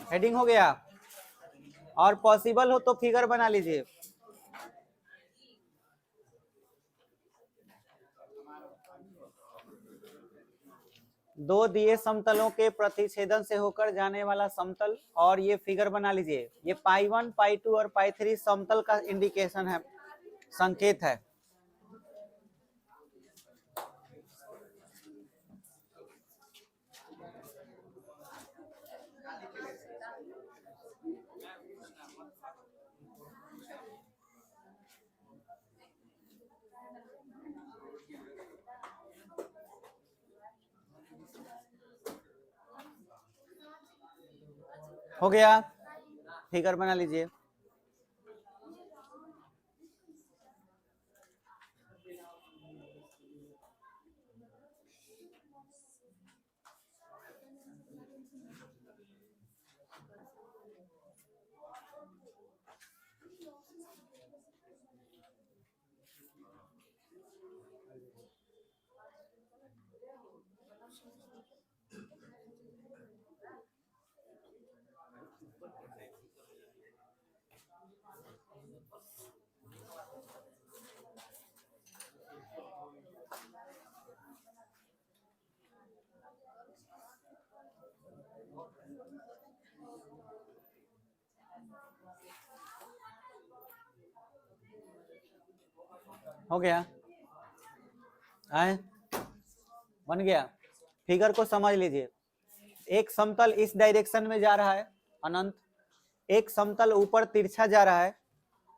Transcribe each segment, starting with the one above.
Heading हो गया, और पॉसिबल हो तो फिगर बना लीजिए। दो दिए समतलों के प्रतिच्छेदन से होकर जाने वाला समतल, और ये फिगर बना लीजिए। ये पाई 1, पाई 2 और पाई 3 समतल का इंडिकेशन है, संकेत है। हो गया, फिगर बना लीजिए। हो गया, आए बन गया। फिगर को समझ लीजिए। एक समतल इस डायरेक्शन में जा रहा है अनंत, एक समतल ऊपर तिरछा जा रहा है,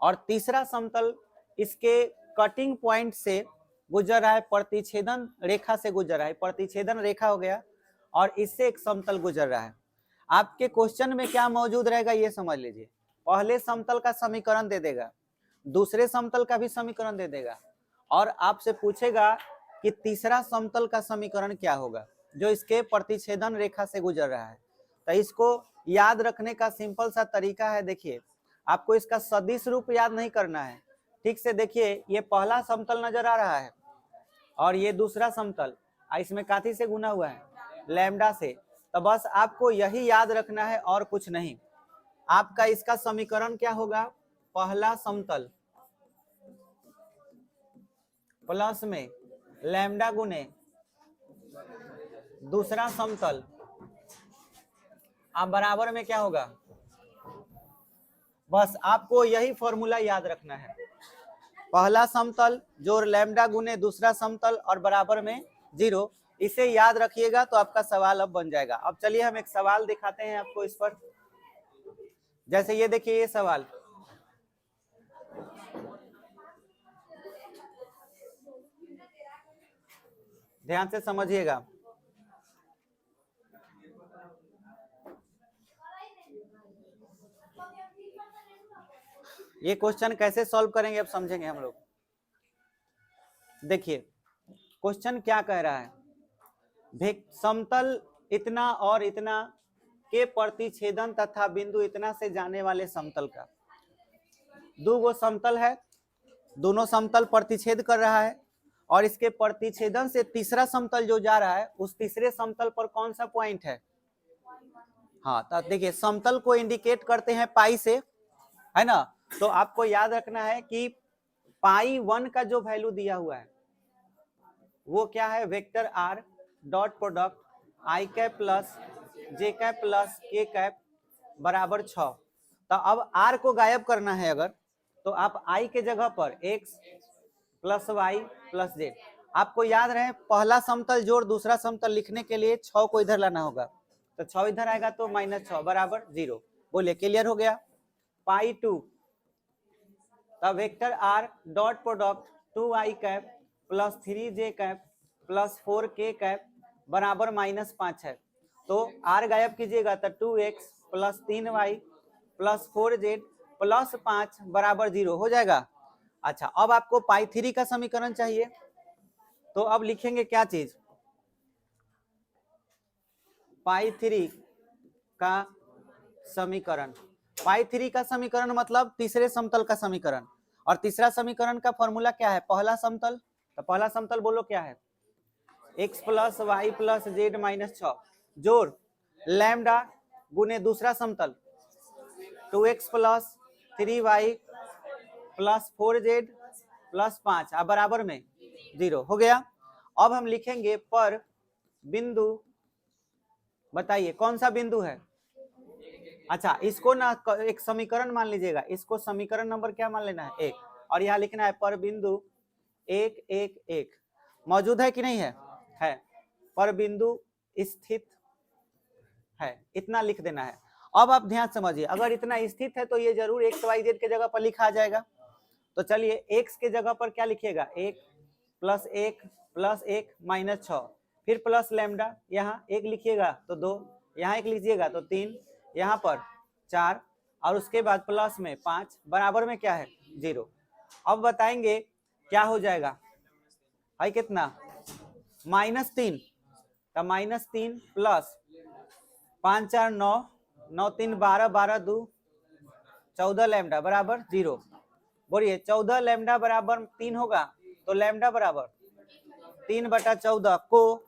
और तीसरा समतल इसके कटिंग पॉइंट से गुजर रहा है, प्रतिच्छेदन रेखा से गुजर रहा है। प्रतिच्छेदन रेखा हो गया, और इससे एक समतल गुजर रहा है। आपके क्वेश्चन में क्या मौजूद रहेगा ये समझ लीजिए। पहले समतल का समीकरण दे देगा, दूसरे समतल का भी समीकरण दे देगा, और आपसे पूछेगा कि तीसरा समतल का समीकरण क्या होगा जो इसके प्रतिच्छेदन रेखा से गुजर रहा है। तो इसको याद रखने का सिंपल सा तरीका है। देखिए, आपको इसका सदिश रूप याद नहीं करना है। ठीक से देखिए, ये पहला समतल नजर आ रहा है, और ये दूसरा समतल, इसमें काथी से गुना हुआ है, लैम्डा से। तो बस आपको यही याद रखना है और कुछ नहीं। आपका इसका समीकरण क्या होगा, पहला समतल प्लस में लैम्डा गुने दूसरा समतल, अब बराबर में क्या होगा, बस आपको यही फॉर्मूला याद रखना है। पहला समतल जोड़ लैम्डा गुने दूसरा समतल और बराबर में 0, इसे याद रखिएगा तो आपका सवाल अब बन जाएगा। अब चलिए हम एक सवाल दिखाते हैं आपको इस पर। जैसे ये देखिए, ये सवाल, ध्यान से समझिएगा। ये क्वेश्चन कैसे सॉल्व करेंगे अब समझेंगे हम लोग। देखिए क्वेश्चन क्या कह रहा है, समतल इतना और इतना के प्रतिच्छेदन तथा बिंदु इतना से जाने वाले समतल का, दो गो समतल है, दोनों समतल प्रतिच्छेद कर रहा है, और इसके प्रतिच्छेदन से तीसरा समतल जो जा रहा है उस तीसरे समतल पर कौन सा पॉइंट है। हाँ, तो देखिए समतल को इंडिकेट करते हैं पाई से, है ना। तो आपको याद रखना है कि पाई 1 का जो वैल्यू दिया हुआ है वो क्या है, vector R dot product I cap plus J cap plus के कैप बराबर 6। तो अब आर को गायब करना है अगर, तो आप आई के जगह पर x plus y plus z, आपको याद रहे पहला समतल जोड़ दूसरा समतल लिखने के लिए 6 को इधर लाना होगा, तो 6 इधर आएगा तो -6 बराबर 0। बोलिए क्लियर हो गया। पाई 2 तब vector R dot product 2i cap plus 3j cap plus 4k cap बराबर -5 है। तो आर गायब कीजिएगा तो 2x plus 3y plus 4z plus 5 बराबर 0 हो जाएगा। अच्छा, अब आपको पाई 3 का समीकरण चाहिए, तो अब लिखेंगे क्या चीज, पाई 3 का समीकरण। पाई 3 का समीकरण मतलब तीसरे समतल का समीकरण, और तीसरा समीकरण का फॉर्मूला क्या है, पहला समतल। तो पहला समतल बोलो क्या है, x plus y plus z -6 जोड़ लैम्डा गुने दूसरा समतल 2x plus 3y plus 4z plus 5 अब बराबर में 0 हो गया। अब हम लिखेंगे पर बिंदु, बताइए कौन सा बिंदु है। अच्छा, इसको ना एक समीकरण मान लीजिएगा, इसको समीकरण नंबर क्या मान लेना है 1, और यहाँ लिखना है पर बिंदु 1 1 1 मौजूद है कि नहीं है पर बिंदु स्थित है, इतना लिख देना है। अब आप ध्यान समझिए, अगर इतना स्थित है तो ये जरूर एक्स वाई जेड के जगह पर लिखा जाएगा। तो चलिए एक्स के जगह पर क्या लिखिएगा 1 प्लस 1 प्लस 1 माइनस 6, फिर प्लस लैम्डा, यहाँ 1 लिखिएगा तो 2, यहाँ 1 लीजिएगा तो 3, यहाँ पर 4 और उसके बाद प्लस में 5 बराबर में क्या है 0। अब बताएंगे क्या हो जाएगा, है कितना -3, तो -3 प्लस 5 4 9 9 3 12 12 2 14 लैम्डा बराबर 0। बोलिए 14 लैम्डा बराबर 3 होगा, तो लैम्डा बराबर 3/14 को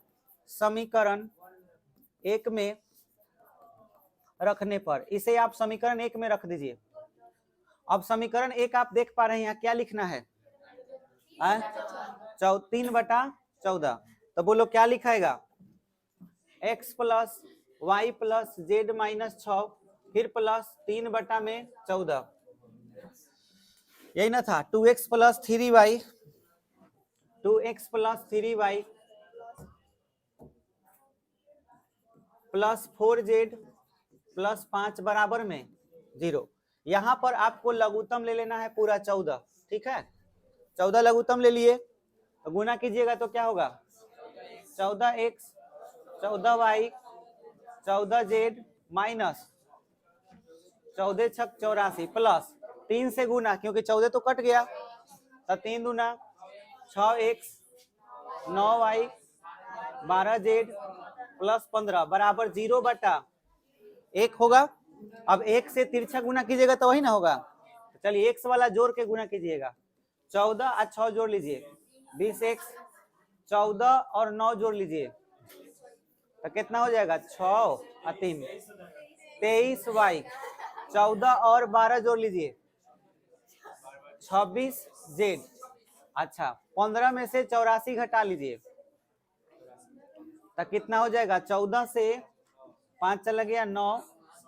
समीकरण 1 में रखने पर, इसे आप समीकरण 1 में रख दीजिए। अब समीकरण 1 आप देख पा रहे हैं यहाँ क्या लिखना है 3/14, तो बोलो क्या लिखाएगा x plus y plus z minus 6 फिर प्लस 3/14, यही ना था 2x plus 3y 2x plus 3y plus 4z plus 5 बराबर में 0। यहाँ पर आपको लघुत्तम ले लेना है पूरा 14, ठीक है 14 लघुत्तम ले लिए, तो गुना कीजिएगा तो क्या होगा 14x 14y 14z माइनस 14 छक 84 प्लस 3 से गुना, क्योंकि 14 तो कट गया, तो 3 दूना 6x 9y 12z प्लस 15 बराबर 0/1 होगा। अब 1 से तिरछा गुना कीजिएगा तो वही ना होगा, तो चलिए x वाला जोड़ के गुना कीजिएगा, 14 और 6 जोड़ लीजिए 20x, 14 और 9 जोड़ लीजिए तो कितना हो जाएगा 6 और 3 23y, 14 और 12 जोड़ लीजिए 26z। अच्छा 15 में से 84 घटा लीजिए तो कितना हो जाएगा 14 से 5 चला गया 9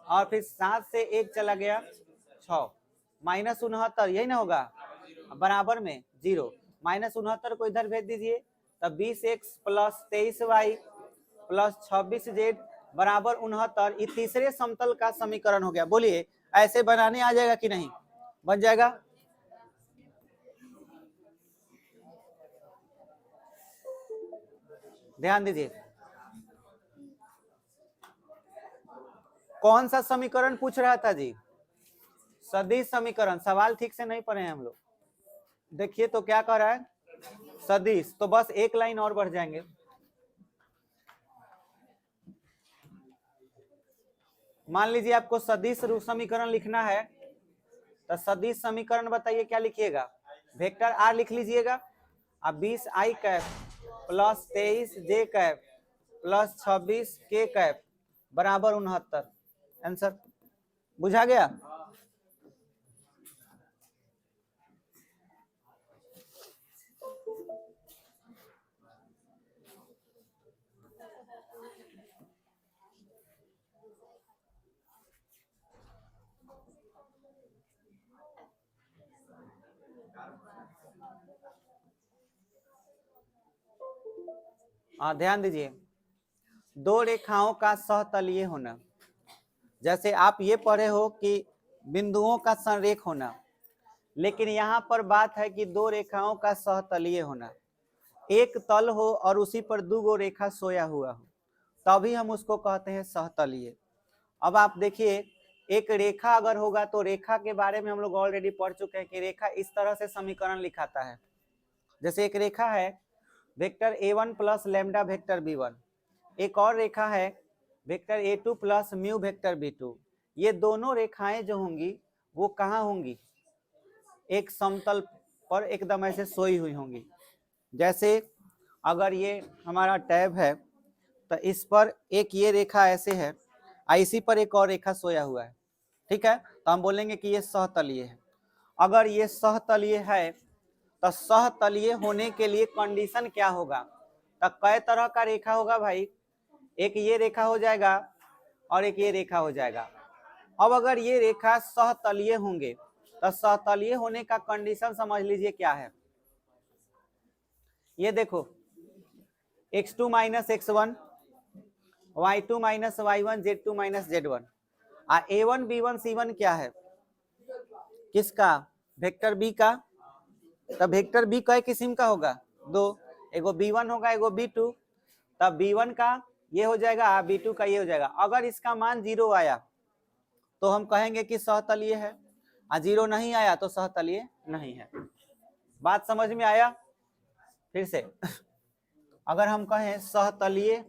और फिर 7 से 1 चला गया 6 -69, यही ना होगा बराबर में 0। -69 को इधर भेज दीजिए, तब 20x plus 23y plus 26z बराबर 69, ये तीसरे समतल का समीकरण हो गया। बोलिए ऐसे बनाने आ जाएगा कि नहीं, बन जाएगा। ध्यान दीजिए कौन सा समीकरण पूछ रहा था जी, सदिश समीकरण। सवाल ठीक से नहीं पढ़े हैं हम लोग, देखिए तो क्या कर रहा है सदिश, तो बस एक लाइन और बढ़ जाएंगे। मान लीजिए आपको सदिश समीकरण लिखना है, तो सदिश समीकरण बताइए क्या लिखिएगा, वेक्टर आर लिख लीजिएगा, अब 20i cap plus 23j cap plus 26k cap बराबर 69। आंसर बुझा गया। ध्यान दीजिए, दो रेखाओं का सहतलीय होना, जैसे आप ये पढ़े हो कि बिंदुओं का संरेख होना, लेकिन यहाँ पर बात है कि दो रेखाओं का सहतलीय होना, एक तल हो और उसी पर दो गो रेखा सोया हुआ हो, तभी हम उसको कहते हैं सहतलीय। अब आप देखिए एक रेखा अगर होगा तो रेखा के बारे में हम लोग ऑलरेडी पढ़ चुके हैं कि रेखा इस तरह से समीकरण लिखाता है, जैसे एक रेखा है vector a1 plus lambda vector b1, एक और रेखा है vector a2 plus mu vector b2। ये दोनों रेखाएं जो होंगी वो कहाँ होंगी, एक समतल पर एकदम ऐसे सोई हुई होंगी। जैसे अगर ये हमारा टैब है तो इस पर एक ये रेखा ऐसे है, इसी पर एक और रेखा सोया हुआ है, ठीक है, तो हम बोलेंगे कि ये सहतलीय है। अगर ये सहतलीय है तो सहतलीय होने के लिए कंडीशन क्या होगा, तो कई तरह का रेखा होगा भाई, एक ये रेखा हो जाएगा और एक ये रेखा हो जाएगा। अब अगर ये रेखा सहतलीय होंगे तो सहतलीय होने का कंडीशन समझ लीजिए क्या है। ये देखो x2 minus x1, y2 minus y1, z2 minus z1, a1 b1 c1 क्या है, किसका, वेक्टर b का। तब वेक्टर b कई किस्म का होगा, दो, एगो b1 होगा एगो b2। तब b1 का ये हो जाएगा, b2 का ये हो जाएगा। अगर इसका मान 0 आया तो हम कहेंगे कि सहतलीय है, 0 नहीं आया तो सहतलीय नहीं है। बात समझ में आया? फिर से अगर हम कहें सहतलीय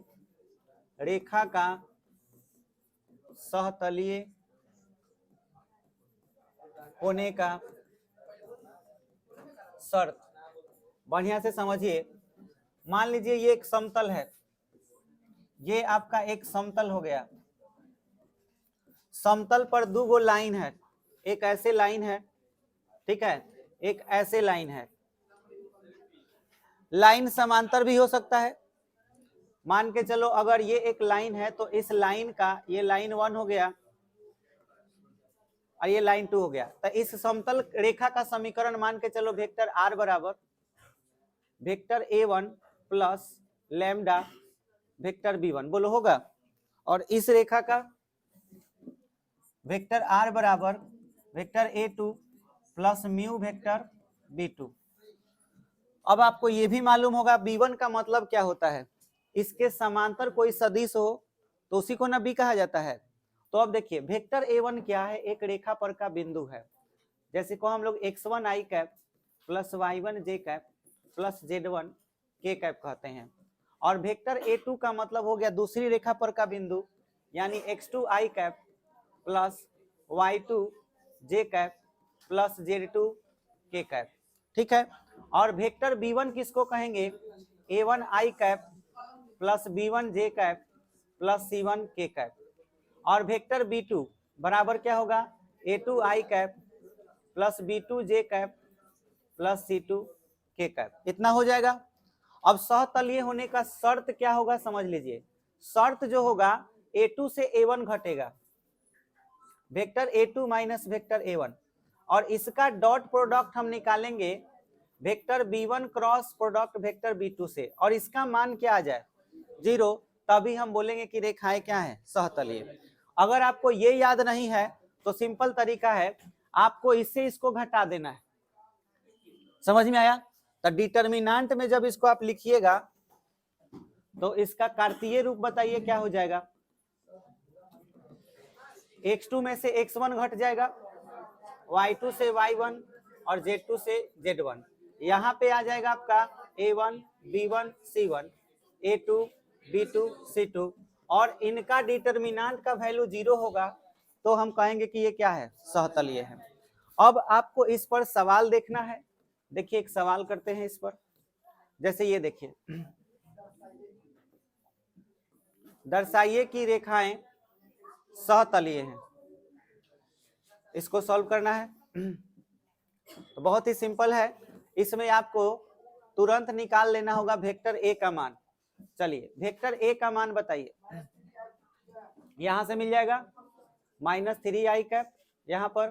रेखा का सहतलीय होने का शर्त, बढ़िया से समझिए। मान लीजिए ये एक समतल है, ये आपका एक समतल हो गया, समतल पर दो गो लाइन है, एक ऐसे लाइन है, ठीक है, एक ऐसे लाइन है। लाइन समांतर भी हो सकता है, मान के चलो अगर ये एक लाइन है तो इस लाइन का ये लाइन 1 हो गया और ये लाइन 2 हो गया। तो इस समतल रेखा का समीकरण मान के चलो वेक्टर r बराबर vector a1 plus lambda vector b1, बोलो होगा। और इस रेखा का वेक्टर r बराबर vector a2 plus mu vector b2। अब आपको ये भी मालूम होगा b1 का मतलब क्या होता है, इसके समांतर कोई सदिश हो तो उसी को ना b कहा जाता है। तो अब देखिए वेक्टर a1 क्या है, एक रेखा पर का बिंदु है, जैसे को हम लोग x1 i cap plus y1 j cap plus z1 k cap कहते हैं। और वेक्टर a2 का मतलब हो गया दूसरी रेखा पर का बिंदु, यानी x2 i cap plus y2 j cap plus z2 k cap, ठीक है। और वेक्टर b1 किसको कहेंगे, a1 i cap plus b1 j cap plus c1 k cap. और वेक्टर b2 बराबर क्या होगा, a2 i cap plus b2 j cap plus c2 k cap. इतना हो जाएगा। अब सहतलीय होने का शर्त क्या होगा समझ लीजिए, शर्त जो होगा a2 से a1 घटेगा, vector a2 minus vector a1, और इसका डॉट प्रोडक्ट हम निकालेंगे vector b1 cross product vector b2 से, और इसका मान क्या आ जाए 0, तभी हम बोलेंगे कि रेखाएं क्या है, सहतलीय। अगर आपको ये याद नहीं है तो सिंपल तरीका है, आपको इससे इसको घटा देना है। समझ में आया? तो डिटर्मिनेंट में जब इसको आप लिखिएगा तो इसका कार्तीय रूप बताइए क्या हो जाएगा, x2 में से x1 घट जाएगा, y2 से y1 और z2 से z1। यहाँ पे आ जाएगा आपका a1 b1 c1 a2 b2 c2, और इनका डिटर्मिनेंट का वैल्यू 0 होगा तो हम कहेंगे कि ये क्या है, सहतलीय है। अब आपको इस पर सवाल देखना है, देखिए एक सवाल करते हैं इस पर। जैसे ये देखिए, दर्शाइए कि रेखाएं सहतलीय हैं, इसको सॉल्व करना है। तो बहुत ही सिंपल है, इसमें आपको तुरंत निकाल लेना होगा वेक्टर ए का मान। चलिए वेक्टर ए का मान बताइए, यहां से मिल जाएगा -3i कैप, यहाँ पर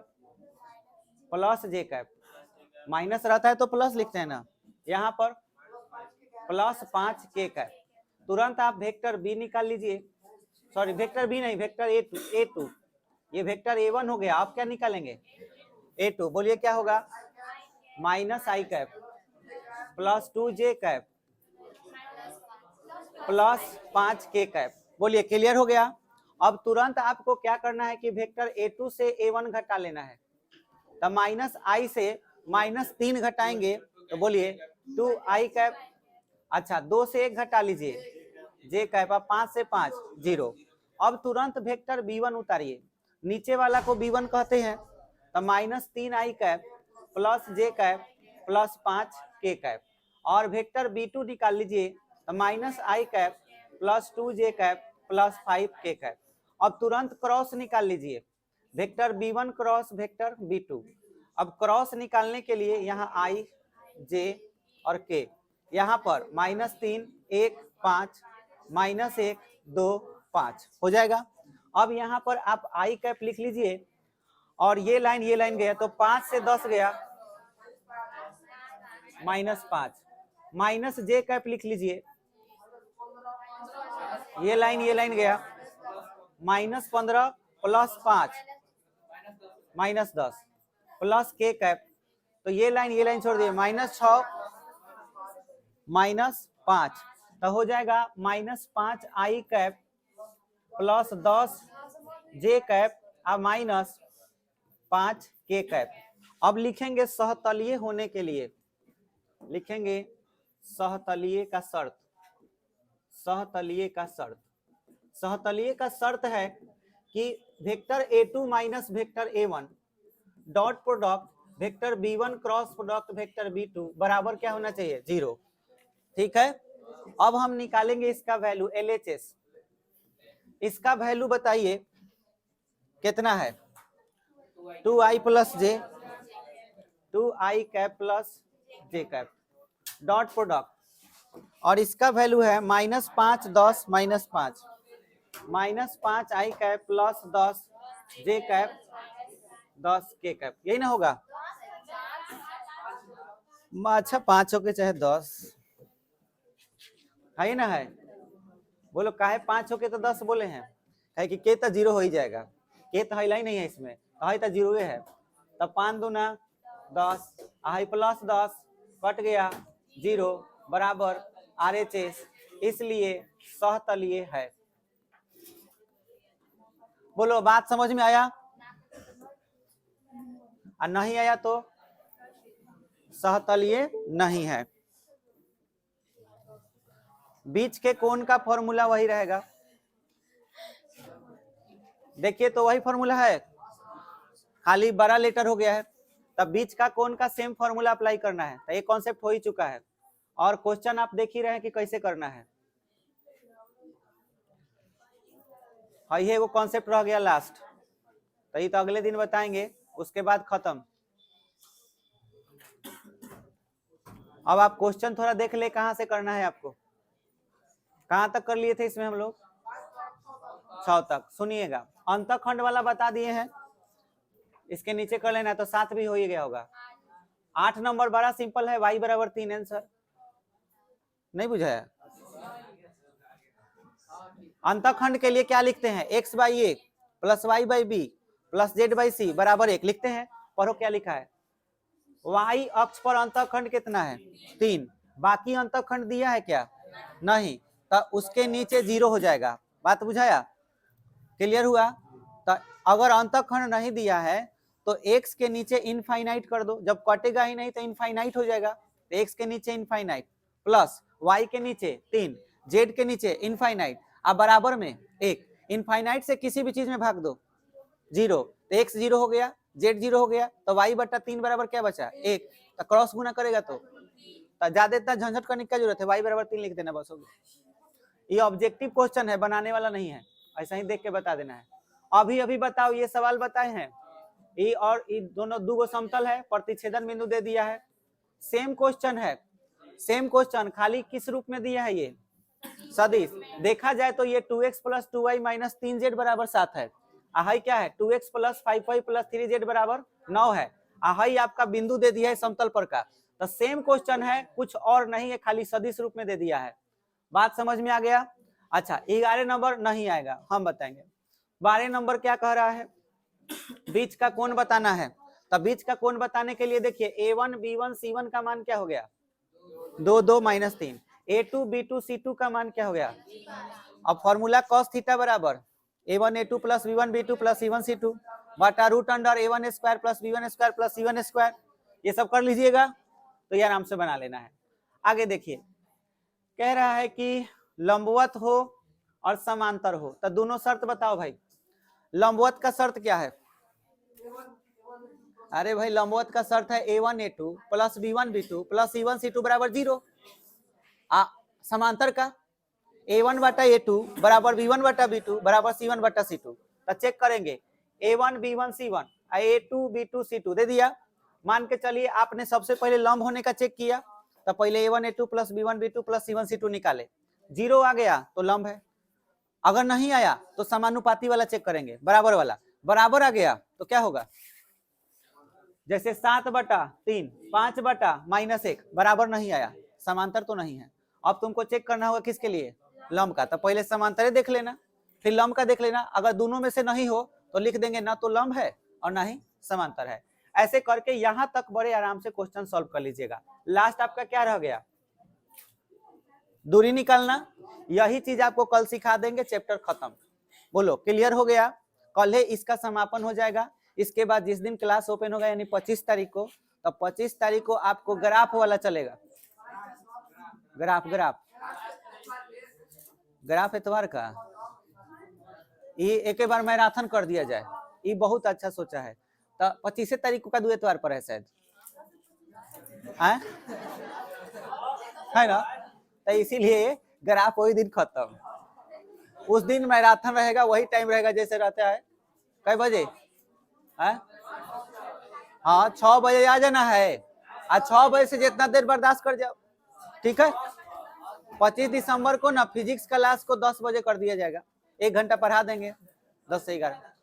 प्लस j कैप, माइनस रहता है तो प्लस लिखते हैं ना, यहाँ पर प्लस 5k कैप। तुरंत आप वेक्टर बी निकाल लीजिए, सॉरी वेक्टर बी नहीं, वेक्टर a2, ये वेक्टर a1 हो गया, आप क्या निकालेंगे a2, बोलिए क्या होगा, -i cap plus 2j cap plus 5k cap. बोलिए क्लियर हो गया? अब तुरंत आपको क्या करना है कि वेक्टर a2 से a1 घटा लेना है, तो -i से -3 घटाएंगे तो बोलिए 2i कैप, अच्छा 2 से 1 घटा लीजिए j कैप, अब 5 से 5 0। अब तुरंत वेक्टर b1 उतारिए, नीचे वाला को b1 कहते हैं, तो -3i cap plus j cap plus 5k cap. और वेक्टर b2 निकाल लीजिए, तो -i cap plus 2j cap plus 5k cap. अब तुरंत क्रॉस निकाल लीजिए, vector b1 cross vector b2। अब क्रॉस निकालने के लिए यहाँ i j और k, यहाँ पर -3 1 5 -1 2 5 हो जाएगा। अब यहाँ पर आप i कैप लिख लीजिए और ये लाइन गया तो 5 से 10 गया -5, माइनस j कैप लिख लीजिए, ये लाइन गया -15 + 5 -10 प्लस k कैप, तो ये लाइन छोड़ दिए -6 -5, तो हो जाएगा -5 i cap plus 10 j cap और -5 k कैप। अब लिखेंगे सहतलीय होने के लिए, लिखेंगे सहतलीय का शर्त। सहतलीय का शर्त, सहतलीय का शर्त है कि vector a2 minus vector a1 dot product vector b1 cross product vector b2 बराबर क्या होना चाहिए, 0। ठीक है, अब हम निकालेंगे इसका वैल्यू LHS। इसका वैल्यू बताइए कितना है, 2i plus j, 2i cap plus j cap dot product, और इसका वैल्यू है -5 10 -5 -5i cap plus 10 j cap 10 k cap, यही ना होगा। अच्छा 5 हो के चाहे 10 है ना, है बोलो काहे 5 हो के तो 10 बोले हैं, है कि k तो 0 हो ही जाएगा, k तो हिला ही नहीं है इसमें, है तो 0 है, तब 5 दूना 10 आई प्लस 10 कट गया 0 बराबर RHS, इसलिए सहतलीय है। बोलो बात समझ में आया, और नहीं आया तो सहतलीय नहीं है। बीच के कोण का फॉर्मूला वही रहेगा, देखिए तो वही फॉर्मूला है, खाली बड़ा लेटर हो गया है, तब बीच का कोण का सेम फॉर्मूला अप्लाई करना है। तो ये कॉन्सेप्ट हो ही चुका है और क्वेश्चन आप देख ही रहे हैं कि कैसे करना है। हाँ ये वो कॉन्सेप्ट रह गया लास्ट, तो ये तो अगले दिन बताएंगे, उसके बाद खत्म। अब आप क्वेश्चन थोड़ा देख ले कहां से करना है आपको, कहां तक कर लिए थे इसमें हम लोग, 6 तक। सुनिएगा अंतःखंड वाला बता दिए हैं, इसके नीचे कर लेना है तो 7 भी हो ही गया होगा। 8 नंबर बड़ा सिंपल है, y बराबर 3 आंसर, नहीं बुझाया। अंतःखंड के लिए क्या लिखते हैं, x/a plus y/b plus z/c बराबर 1 लिखते हैं। पढ़ो क्या लिखा है, y अक्ष पर अंतःखंड कितना है 3, बाकी अंतःखंड दिया है क्या, नहीं, तो उसके नीचे 0 हो जाएगा। बात बुझाया, क्लियर हुआ। तो अगर अंतःखंड नहीं दिया है तो x के नीचे इनफाइनाइट कर दो, जब कटेगा ही नहीं तो इनफाइनाइट हो जाएगा, तो x के नीचे इनफाइनाइट प्लस y के नीचे 3, z के नीचे इनफाइनाइट, अब बराबर में 1, इनफाइनाइट से किसी भी चीज में भाग दो 0, तो x 0 हो गया, z 0 हो गया, तो y/3 बराबर क्या बचा 1, तो क्रॉस गुना करेगा तो ज्यादा इतना झंझट करने की क्या जरूरत है, y बराबर 3 लिख देना बस हो गया। ये ऑब्जेक्टिव क्वेश्चन है, बनाने वाला नहीं है, ऐसा ही देख के बता देना है। अभी बताओ, ये सवाल बताए हैं, ये और ये दोनों दो समतल है, प्रतिच्छेदन बिंदु दे दिया है, सेम क्वेश्चन है, सेम क्वेश्चन, खाली किस रूप में दिया है, ये सदिश। देखा जाए तो ये 2x plus 2y minus 3z बराबर 7 है, आहई क्या है 2x plus 5y plus 3z बराबर 9 है, आहई आपका बिंदु दे दिया है समतल पर का। तो सेम क्वेश्चन है, कुछ और नहीं है, खाली सदिश रूप में दे दिया है। बात समझ में आ गया। अच्छा 11 नंबर नहीं आएगा, हम बताएंगे। 12 नंबर क्या कह रहा है, बीच का कोण बताना है। तब बीच का कोण बताने के लिए देखिए a1 b1 c1 का मान क्या हो गया 2 2 -3, a2 b2 c2 का मान क्या हो गया, अब फॉर्मूला cos थीटा बराबर a1 a2 plus b1 b2 plus c1 c2 बटा root under a1 square plus b1 square plus c1 square, ये सब कर लीजिएगा तो ये आराम से बना लेना है। आगे देखिए कह रहा है कि लंबवत हो और समांतर हो, तो दोनों शर्त बताओ भाई। लंबवत का शर्त क्या है, अरे भाई लंबवत का शर्त है a1 a2 plus b1 b2 plus c1 c2 बराबर 0। समांतर का A1 बटा A2 बराबर B1 बटा B2 बराबर C1 बटा C2। तो चेक करेंगे A1 B1 C1 A2 B2 C2 दे दिया। मान के चलिए आपने सबसे पहले लंब होने का चेक किया, तो पहले A1 A2 plus B1 B2 plus C1 C2 निकाले, 0 आ गया तो लंब है। अगर नहीं आया तो समानुपाती वाला चेक करेंगे, बराबर वाला। बराबर आ गया तो क्या होगा, जैसे 7/3 5/-1 बराबर नहीं आया, समांतर तो नहीं है। अब तुमको चेक करना होगा किसके लिए, लंब का। तो पहले समांतर देख लेना, फिर लंब का देख लेना। अगर दोनों में से नहीं हो तो लिख देंगे ना तो लंब है और ना ही समांतर है। ऐसे करके यहां तक बड़े आराम से क्वेश्चन सॉल्व कर लीजिएगा। लास्ट आपका क्या रह गया, दूरी निकालना। यही चीज आपको कल सिखा देंगे, चैप्टर खत्म। बोलो क्लियर हो गया। कल है इसका समापन हो जाएगा। इसके बाद जिस दिन क्लास ओपन होगा यानी 25 तारीख को, तो 25 तारीख को आपको ग्राफ वाला चलेगा। ग्राफ ग्राफ ग्राफ एतवार का ये एक बार मैराथन कर दिया जाए, ये बहुत अच्छा सोचा है। तो 25 तारीख को का 2 एतवार पर है शायद, है ना। तो इसीलिए ग्राफ वही दिन खत्म, उस दिन मैराथन रहेगा, वही टाइम रहेगा जैसे रहता है। कई बजे है? हाँ 6 बजे आ जाना है। आज 6 बजे से जितना देर बर्दाश्त कर जाओ, ठीक है। 25 दिसंबर को ना फिजिक्स क्लास को 10 बजे कर दिया जाएगा, 1 घंटा पढ़ा देंगे 10 से 11।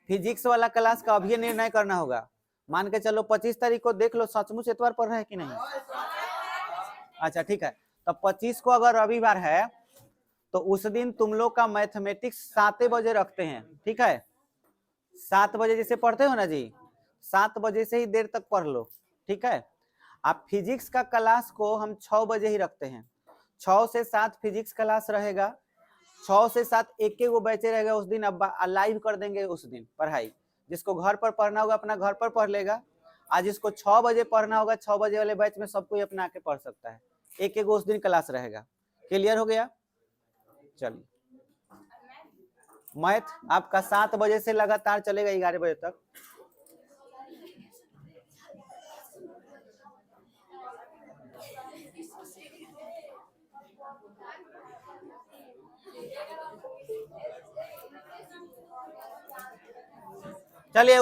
फिजिक्स वाला क्लास का अभी निर्णय करना होगा। मान के चलो 25 तारीख को देख लो सचमुच एतवार पर है कि नहीं। अच्छा ठीक है, तो 25 को अगर रविवार है तो उस दिन तुम लोग का मैथमेटिक्स 7 बजे रखते हैं, ठीक है। 7 बजे जैसे पढ़ते हो ना जी, 7 बजे से ही देर तक पढ़ लो, ठीक है। आप फिजिक्स का क्लास को हम 6 बजे ही रखते हैं। 6 से 7 फिजिक्स क्लास रहेगा, 6 से 7 एक वो बैचे रहेगा उस दिन। अब लाइव कर देंगे उस दिन पढ़ाई। जिसको घर पर पढ़ना होगा अपना घर पर पढ़ लेगा। आज जिसको 6 बजे पढ़ना होगा 6 बजे वाले बैच में सब कोई अपना आके पढ़ सकता है। एक उस दिन क्लास रहेगा। क्लियर हो गया। चलिए मैथ आपका 7 बजे से लगातार चलेगा 11 बजे तक। चलिए